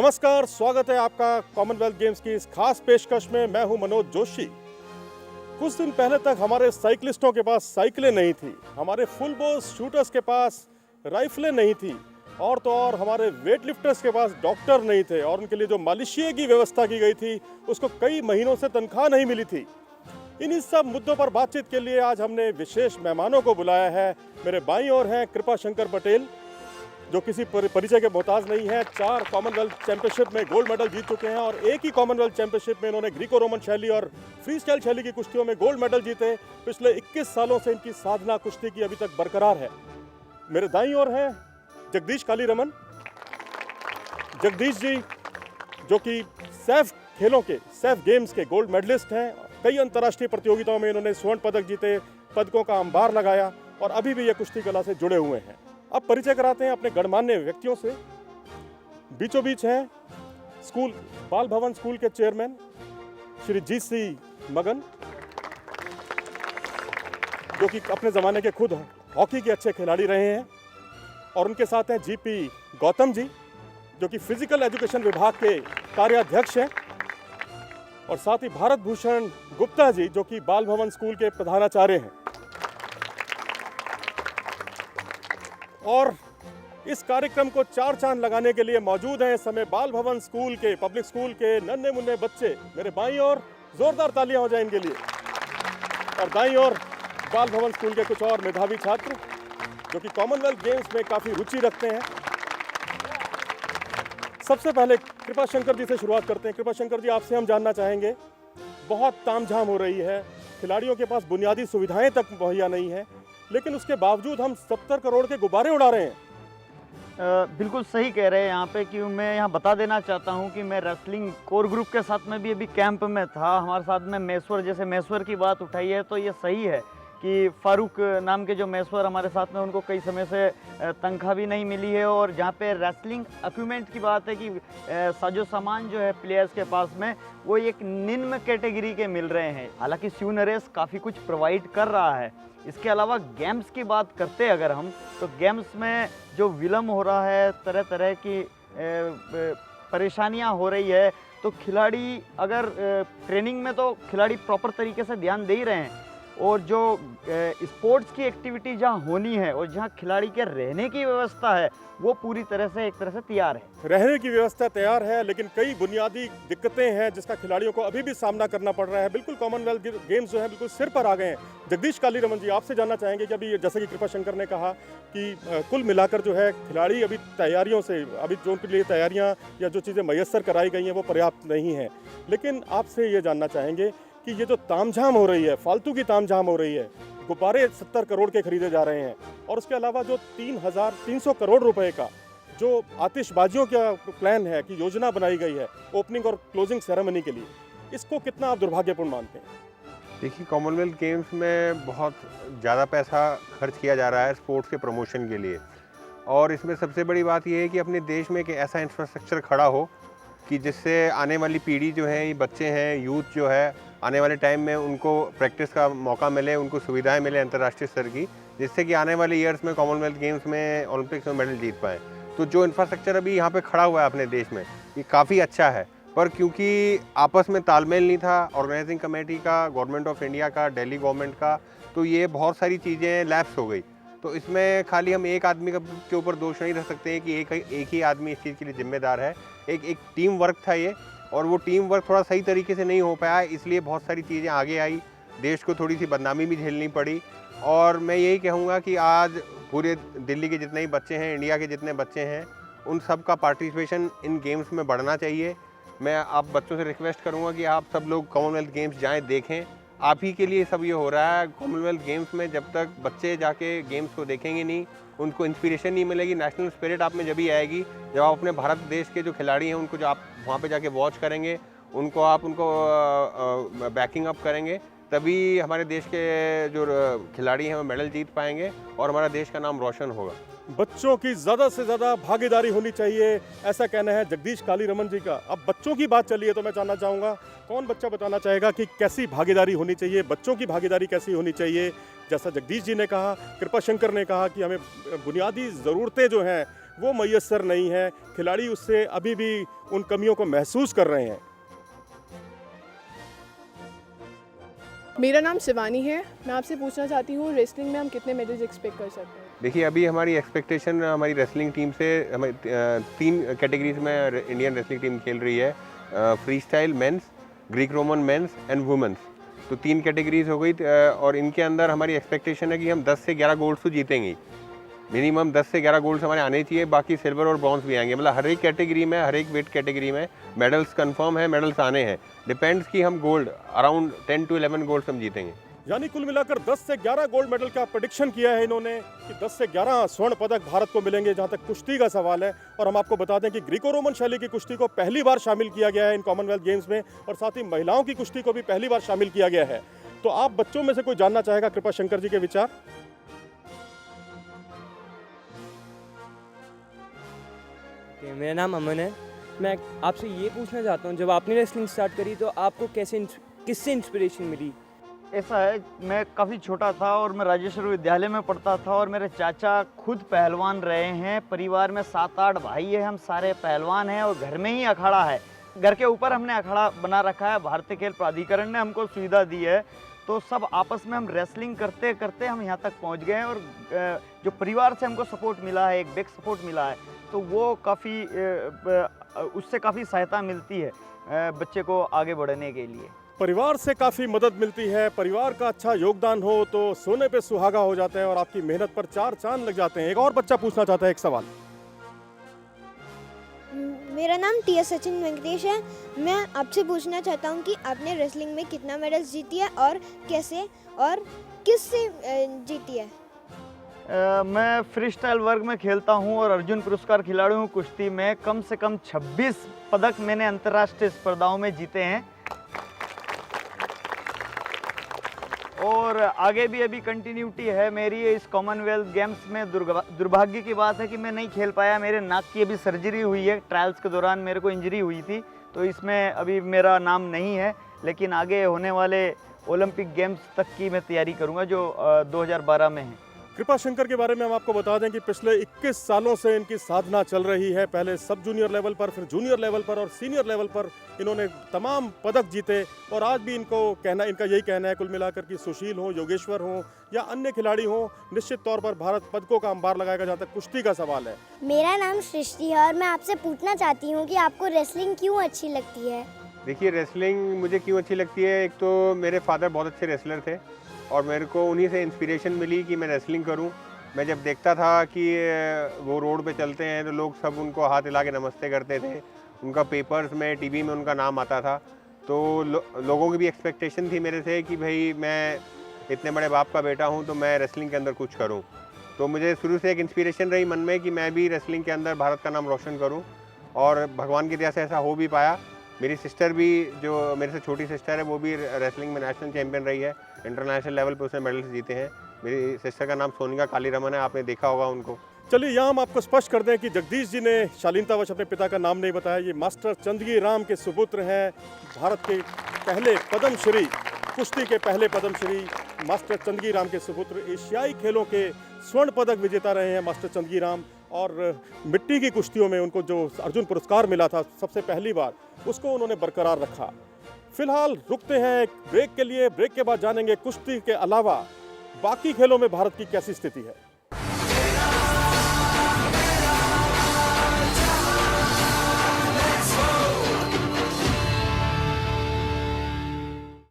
नमस्कार, स्वागत है आपका कॉमनवेल्थ गेम्स की इस खास पेशकश में। मैं हूं मनोज जोशी। कुछ दिन पहले तक हमारे साइकिलिस्टों के पास साइकिलें नहीं थी, हमारे फुल बोस शूटर्स के पास राइफलें नहीं थी, और तो और हमारे वेट लिफ्टर्स के पास डॉक्टर नहीं थे, और उनके लिए जो मालिशिये की व्यवस्था की गई थी उसको कई महीनों से तनख्वाह नहीं मिली थी। इन्हीं सब मुद्दों पर बातचीत के लिए आज हमने विशेष मेहमानों को बुलाया है। मेरे बाईं ओर हैं कृपा शंकर पटेल, जो किसी परिचय के मोहताज नहीं है। 4 कॉमनवेल्थ चैंपियनशिप में गोल्ड मेडल जीत चुके हैं, और एक ही कॉमनवेल्थ चैंपियनशिप में इन्होंने ग्रीको रोमन शैली और फ्री स्टाइल शैली की कुश्तियों में गोल्ड मेडल जीते। पिछले 21 सालों से इनकी साधना कुश्ती की अभी तक बरकरार है। मेरे दाईं ओर हैं जगदीश कालीरमन। जगदीश जी जो कि सैफ खेलों के, सैफ गेम्स के गोल्ड मेडलिस्ट हैं। कई अंतर्राष्ट्रीय प्रतियोगिताओं में इन्होंने स्वर्ण पदक जीते, पदकों का अंबार लगाया, और अभी भी ये कुश्ती कला से जुड़े हुए हैं। अब परिचय कराते हैं अपने गणमान्य व्यक्तियों से। बीचों बीच हैं स्कूल बाल भवन स्कूल के चेयरमैन श्री जी.सी. मगन, जो कि अपने ज़माने के खुद हॉकी के अच्छे खिलाड़ी रहे हैं। और उनके साथ हैं जी.पी. गौतम जी, जो कि फिजिकल एजुकेशन विभाग के कार्याध्यक्ष हैं। और साथ ही भारत भूषण गुप्ता जी, जो कि बाल भवन स्कूल के प्रधानाचार्य हैं। और इस कार्यक्रम को 4 चांद लगाने के लिए मौजूद हैं इस समय बाल भवन स्कूल के, पब्लिक स्कूल के नन्हे मुन्ने बच्चे। मेरे बाईं ओर जोरदार तालियां हो जाए इनके लिए। और दाईं ओर बाल भवन स्कूल के कुछ और मेधावी छात्र, जो कि कॉमनवेल्थ गेम्स में काफी रुचि रखते हैं। सबसे पहले कृपा शंकर जी से शुरुआत करते हैं। कृपा शंकर जी, आपसे हम जानना चाहेंगे, बहुत तामझाम हो रही है, खिलाड़ियों के पास बुनियादी सुविधाएं तक मुहैया नहीं है, लेकिन उसके बावजूद हम 70 करोड़ के गुब्बारे उड़ा रहे हैं। बिल्कुल सही कह रहे हैं यहाँ पे कि मैं यहाँ बता देना चाहता हूँ कि मैं रेसलिंग कोर ग्रुप के साथ में भी अभी कैंप में था। हमारे साथ में मेश्वर, जैसे मेश्वर की बात उठाई है तो ये सही है कि फारूक नाम के जो मेश्वर हमारे साथ में, उनको कई समय से तनख्वाह भी नहीं मिली है। और जहाँ पे रेसलिंग इक्विपमेंट की बात है कि साजो सामान जो है प्लेयर्स के पास में, वो एक निम्न कैटेगरी के मिल रहे हैं। हालांकि शिव नरेश काफ़ी कुछ प्रोवाइड कर रहा है। इसके अलावा गेम्स की बात करते अगर हम, तो गेम्स में जो विलम्ब हो रहा है, तरह तरह की परेशानियां हो रही है, तो खिलाड़ी अगर ट्रेनिंग में तो खिलाड़ी प्रॉपर तरीके से ध्यान दे ही रहे हैं, और जो स्पोर्ट्स की एक्टिविटी जहां होनी है और जहां खिलाड़ी के रहने की व्यवस्था है, वो पूरी तरह से एक तरह से तैयार है। रहने की व्यवस्था तैयार है, लेकिन कई बुनियादी दिक्कतें हैं जिसका खिलाड़ियों को अभी भी सामना करना पड़ रहा है। बिल्कुल कॉमनवेल्थ गेम्स जो है बिल्कुल सिर पर आ गए हैं। जगदीश कालीरमन जी, आपसे जानना चाहेंगे कि अभी जैसे कि कृपा शंकर ने कहा कि कुल मिलाकर जो है खिलाड़ी अभी तैयारियों से, अभी जो उनके लिए तैयारियाँ या जो चीज़ें मैसर कराई गई हैं वो पर्याप्त नहीं है। लेकिन आपसे ये जानना चाहेंगे कि ये जो तामझाम हो रही है, फालतू की तामझाम हो रही है, गुब्बारे 70 करोड़ के खरीदे जा रहे हैं, और उसके अलावा जो 3,300 करोड़ रुपए का जो आतिशबाजियों का प्लान है, कि योजना बनाई गई है ओपनिंग और क्लोजिंग सेरेमनी के लिए, इसको कितना आप दुर्भाग्यपूर्ण मानते हैं? देखिए, कॉमनवेल्थ गेम्स में बहुत ज़्यादा पैसा खर्च किया जा रहा है स्पोर्ट्स के प्रमोशन के लिए। और इसमें सबसे बड़ी बात यह है कि अपने देश में एक ऐसा इंफ्रास्ट्रक्चर खड़ा हो कि जिससे आने वाली पीढ़ी जो है, ये बच्चे हैं, यूथ जो है, आने वाले टाइम में उनको प्रैक्टिस का मौका मिले, उनको सुविधाएं मिले अंतर्राष्ट्रीय स्तर की, जिससे कि आने वाले ईयर्स में कॉमनवेल्थ गेम्स में, ओलंपिक्स में मेडल जीत पाएँ। तो जो इंफ्रास्ट्रक्चर अभी यहाँ पे खड़ा हुआ है अपने देश में, ये काफ़ी अच्छा है। पर क्योंकि आपस में तालमेल नहीं था ऑर्गेनाइजिंग कमेटी का, गवर्नमेंट ऑफ इंडिया का, दिल्ली गवर्नमेंट का, तो ये बहुत सारी चीज़ें लैप्स हो गई। तो इसमें खाली हम एक आदमी के ऊपर दोष नहीं रख सकते हैं कि एक ही आदमी इस चीज़ के लिए जिम्मेदार है। एक टीम वर्क था ये, और वो टीम वर्क थोड़ा सही तरीके से नहीं हो पाया, इसलिए बहुत सारी चीज़ें आगे आई, देश को थोड़ी सी बदनामी भी झेलनी पड़ी। और मैं यही कहूँगा कि आज पूरे दिल्ली के जितने ही बच्चे हैं, इंडिया के जितने बच्चे हैं, उन सब का पार्टिसिपेशन इन गेम्स में बढ़ना चाहिए। मैं आप बच्चों से रिक्वेस्ट करूँगा कि आप सब लोग कॉमनवेल्थ गेम्स जाएँ, देखें। आप ही के लिए सब ये हो रहा है। कॉमनवेल्थ गेम्स में जब तक बच्चे जाके गेम्स को देखेंगे नहीं, उनको इंस्पिरेशन नहीं मिलेगी, नेशनल स्पिरिट आप में जब ही आएगी, जब आप अपने भारत देश के जो खिलाड़ी हैं उनको जो आप वहाँ पे जाके वॉच करेंगे, उनको बैकिंग अप करेंगे, तभी हमारे देश के जो खिलाड़ी हैं वो मेडल जीत पाएंगे और हमारा देश का नाम रोशन होगा। बच्चों की ज़्यादा से ज़्यादा भागीदारी होनी चाहिए, ऐसा कहना है जगदीश कालीरमन जी का। अब बच्चों की बात चली है तो मैं जानना चाहूँगा, कौन बच्चा बताना चाहेगा कि कैसी भागीदारी होनी चाहिए, बच्चों की भागीदारी कैसी होनी चाहिए? जैसा जगदीश जी ने कहा, कृपा शंकर ने कहा कि हमें बुनियादी ज़रूरतें जो हैं वो मैसर नहीं है, खिलाड़ी उससे अभी भी उन कमियों को महसूस कर रहे हैं। मेरा नाम शिवानी है। मैं आपसे पूछना चाहती हूँ रेसलिंग में हम कितने मेडल्स एक्सपेक्ट कर सकते हैं? देखिए, अभी हमारी एक्सपेक्टेशन हमारी रेसलिंग टीम से हमें 3 कैटेगरीज में इंडियन रेसलिंग टीम खेल रही है, free style men's, Greek Roman men's and women's. तो 3 कैटेगरीज हो गई और इनके अंदर हमारी एक्सपेक्टेशन है कि हम 10 से 11 गोल्ड्स तो जीतेंगे। मिनिमम 10 से 11 गोल्ड्स हमारे आने चाहिए, बाकी सिल्वर और ब्रॉन्ज भी आएंगे। मतलब हर एक कैटेगरी में, हर एक वेट कैटेगरी में मेडल्स कंफर्म है, मेडल्स आने हैं। डिपेंड्स कि हम गोल्ड अराउंड 10 to 11 गोल्ड्स हम जीतेंगे। यानी कुल मिलाकर 10 से 11 गोल्ड मेडल का प्रेडिक्शन किया है इन्होंने कि 10 से 11 स्वर्ण पदक भारत को मिलेंगे। जहां तक कुश्ती का सवाल है, और हम आपको बता दें कि ग्रीको रोमन शैली की कुश्ती को पहली बार शामिल किया गया है इन कॉमनवेल्थ गेम्स में, और साथ ही महिलाओं की कुश्ती को भी पहली बार शामिल किया गया है। तो आप बच्चों में से कोई जानना चाहेगा कृपा शंकर जी के विचार? मेरा नाम अमन है। मैं आपसे ये पूछना चाहता हूँ, जब आपने रेसलिंग स्टार्ट करी तो आपको किससे इंस्पिरेशन मिली? ऐसा है, मैं काफ़ी छोटा था और मैं राजेश्वर विद्यालय में पढ़ता था, और मेरे चाचा खुद पहलवान रहे हैं। परिवार में 7-8 भाई है, हम सारे पहलवान हैं, और घर में ही अखाड़ा है। घर के ऊपर हमने अखाड़ा बना रखा है, भारतीय खेल प्राधिकरण ने हमको सुविधा दी है। तो सब आपस में हम रेसलिंग करते करते हम यहाँ तक पहुँच गए हैं, और जो परिवार से हमको सपोर्ट मिला है, एक बैक सपोर्ट मिला है, तो वो काफ़ी उससे काफ़ी सहायता मिलती है बच्चे को आगे बढ़ने के लिए। परिवार से काफ़ी मदद मिलती है। परिवार का अच्छा योगदान हो तो सोने पे सुहागा हो जाता है, और आपकी मेहनत पर 4 चांद लग जाते हैं। एक और बच्चा पूछना चाहता है एक सवाल। मेरा नाम टी.एस. सचिन वेंकटेश है। मैं आपसे पूछना चाहता हूँ कि आपने रेसलिंग में कितना मेडल्स जीती है और कैसे और किससे जीती है? मैं फ्री स्टाइल वर्ग में खेलता हूँ और अर्जुन पुरस्कार खिलाड़ी हूँ कुश्ती में। कम से कम 26 पदक मैंने अंतर्राष्ट्रीय स्पर्धाओं में जीते हैं, और आगे भी अभी कंटिन्यूटी है मेरी इस कॉमनवेल्थ गेम्स में। दुर्भाग्य की बात है कि मैं नहीं खेल पाया। मेरे नाक की अभी सर्जरी हुई है, ट्रायल्स के दौरान मेरे को इंजरी हुई थी, तो इसमें अभी मेरा नाम नहीं है। लेकिन आगे होने वाले ओलंपिक गेम्स तक की मैं तैयारी करूंगा जो 2012 में है। कृपा शंकर के बारे में हम आपको बता दें कि पिछले 21 सालों से इनकी साधना चल रही है। पहले सब जूनियर लेवल पर, फिर जूनियर लेवल पर और सीनियर लेवल पर इन्होंने तमाम पदक जीते, और आज भी इनका यही कहना है कुल मिलाकर कि सुशील हो, योगेश्वर हो या अन्य खिलाड़ी हो, निश्चित तौर पर भारत पदकों का अंबार लगाएगा जहाँ तक कुश्ती का सवाल है। मेरा नाम सृष्टि है और मैं आपसे पूछना चाहती हूँ कि आपको रेसलिंग क्यों अच्छी लगती है? देखिए, रेसलिंग मुझे क्यों अच्छी लगती है, एक तो मेरे फादर बहुत अच्छे रेसलर थे और मेरे को उन्हीं से इंस्पिरेशन मिली कि मैं रेसलिंग करूं। मैं जब देखता था कि वो रोड पे चलते हैं तो लोग सब उनको हाथ हिला के नमस्ते करते थे, उनका पेपर्स में, टीवी में उनका नाम आता था, तो लोगों की भी एक्सपेक्टेशन थी मेरे से कि भाई मैं इतने बड़े बाप का बेटा हूं तो मैं रेसलिंग के अंदर कुछ करूं। तो मुझे शुरू से एक इंस्पिरेशन रही मन में कि मैं भी रेसलिंग के अंदर भारत का नाम रोशन करूँ, और भगवान की दया से ऐसा हो भी पाया। मेरी सिस्टर भी, जो मेरे से छोटी सिस्टर है, वो भी रेसलिंग में नेशनल चैंपियन रही है, इंटरनेशनल लेवल पे उसने मेडल्स जीते हैं। मेरी सिस्टर का नाम सोनिका कालीरमन है, आपने देखा होगा उनको। चलिए यहाँ हम आपको स्पष्ट कर दें कि जगदीश जी ने शालीनतावश अपने पिता का नाम नहीं बताया। ये मास्टर चंदगी राम के सुपुत्र हैं। भारत के पहले पद्मश्री, कुश्ती के पहले पद्मश्री मास्टर चंदगी राम के सुपुत्र। एशियाई खेलों के स्वर्ण पदक विजेता रहे हैं मास्टर चंदगी राम, और मिट्टी की कुश्तियों में उनको जो अर्जुन पुरस्कार मिला था सबसे पहली बार, उसको उन्होंने बरकरार रखा। फिलहाल रुकते हैं एक ब्रेक के लिए। ब्रेक के बाद जानेंगे कुश्ती के अलावा बाकी खेलों में भारत की कैसी स्थिति है।